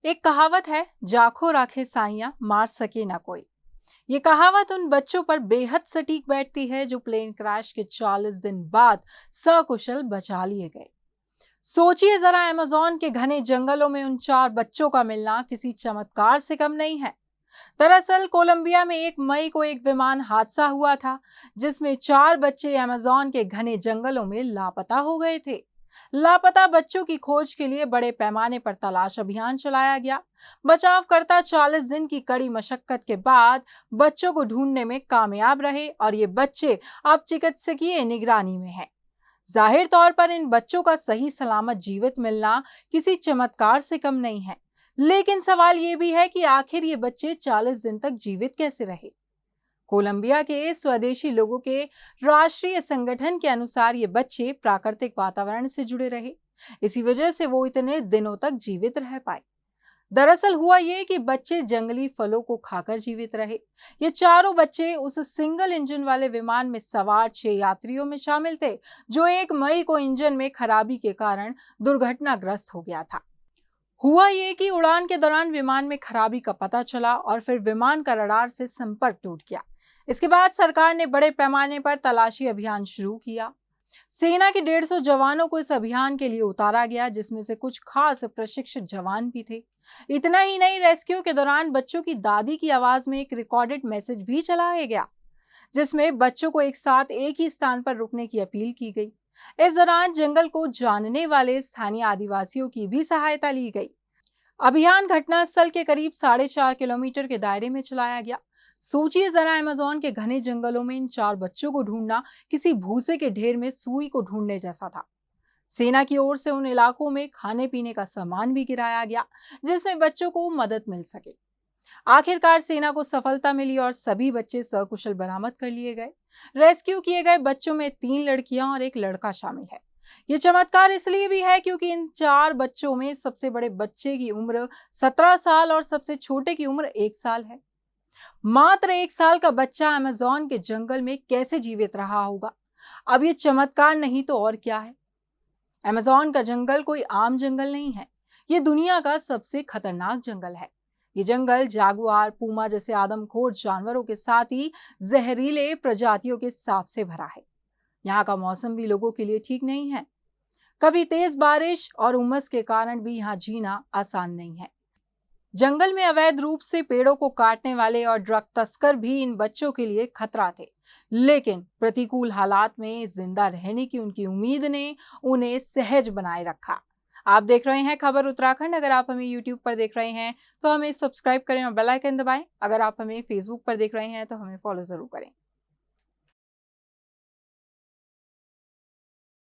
एक कहावत है, जाखो राखे साइयां मार सके ना कोई। ये कहावत उन बच्चों पर बेहद सटीक बैठती है जो प्लेन क्रैश के 40 दिन बाद सकुशल बचा लिए गए। सोचिए जरा, अमेज़न के घने जंगलों में उन 4 बच्चों का मिलना किसी चमत्कार से कम नहीं है। दरअसल कोलंबिया में 1 मई को एक विमान हादसा हुआ था, जिसमें 4 बच्चे अमेज़न के घने जंगलों में लापता हो गए थे। लापता बच्चों की खोज के लिए बड़े पैमाने पर तलाश अभियान चलाया गया। बचावकर्ता 40 दिन की कड़ी मशक्कत के बाद बच्चों को ढूंढने में कामयाब रहे और ये बच्चे अब चिकित्सकीय निगरानी में हैं। जाहिर तौर पर इन बच्चों का सही सलामत जीवित मिलना किसी चमत्कार से कम नहीं है, लेकिन सवाल ये भी है कि आखिर ये बच्चे 40 दिन तक जीवित कैसे रहे। कोलंबिया के स्वदेशी लोगों के राष्ट्रीय संगठन के अनुसार ये बच्चे प्राकृतिक वातावरण से जुड़े रहे, इसी वजह से वो इतने दिनों तक जीवित रह पाए। दरअसल हुआ ये कि बच्चे जंगली फलों को खाकर जीवित रहे। ये चारों बच्चे उस सिंगल इंजन वाले विमान में सवार 6 यात्रियों में शामिल थे, जो 1 मई को इंजन में खराबी के कारण दुर्घटनाग्रस्त हो गया था। हुआ ये कि उड़ान के दौरान विमान में खराबी का पता चला और फिर विमान का रडार से संपर्क टूट गया। इसके बाद सरकार ने बड़े पैमाने पर तलाशी अभियान शुरू किया। सेना के 150 जवानों को इस अभियान के लिए उतारा गया, जिसमें से कुछ खास प्रशिक्षित जवान भी थे। इतना ही नहीं, रेस्क्यू के दौरान बच्चों की दादी की आवाज में एक रिकॉर्डेड मैसेज भी चलाया गया, जिसमें बच्चों को एक साथ एक ही स्थान पर रुकने की अपील की गई। इस दौरान जंगल को जानने वाले स्थानीय आदिवासियों की भी सहायता ली गई। अभियान घटनास्थल के करीब 4.5 किलोमीटर के दायरे में चलाया गया। सोचिए जरा, अमेज़न के घने जंगलों में इन 4 बच्चों को ढूंढना किसी भूसे के ढेर में सुई को ढूंढने जैसा था। सेना की ओर से उन इलाकों में खाने पीने का सामान भी गिराया गया, जिसमें बच्चों को मदद मिल सके। आखिरकार सेना को सफलता मिली और सभी बच्चे सकुशल बरामद कर लिए गए। रेस्क्यू किए गए बच्चों में 3 लड़कियां और 1 लड़का शामिल है। ये चमत्कार इसलिए भी है क्योंकि इन 4 बच्चों में सबसे बड़े बच्चे की उम्र 17 साल और सबसे छोटे की उम्र 1 साल है। मात्र 1 साल का बच्चा अमेज़न के जंगल में कैसे जीवित रहा होगा? अब ये चमत्कार नहीं तो और क्या है। अमेज़न का जंगल कोई आम जंगल नहीं है। ये दुनिया का सबसे खतरनाक जंगल है। ये जंगल जागुआर, पूमा जैसे आदमखोर जानवरों के साथ ही जहरीले प्रजातियों के सांप से भरा है। यहाँ का मौसम भी लोगों के लिए ठीक नहीं है। कभी तेज बारिश और उमस के कारण भी यहाँ जीना आसान नहीं है। जंगल में अवैध रूप से पेड़ों को काटने वाले और ड्रग तस्कर भी इन बच्चों के लिए खतरा थे, लेकिन प्रतिकूल हालात में जिंदा रहने की उनकी उम्मीद ने उन्हें सहज बनाए रखा। आप देख रहे हैं खबर उत्तराखंड। अगर आप हमें यूट्यूब पर देख रहे हैं तो हमें सब्सक्राइब करें और बेल आइकन दबाएं। अगर आप हमें फेसबुक पर देख रहे हैं तो हमें फॉलो जरूर करें।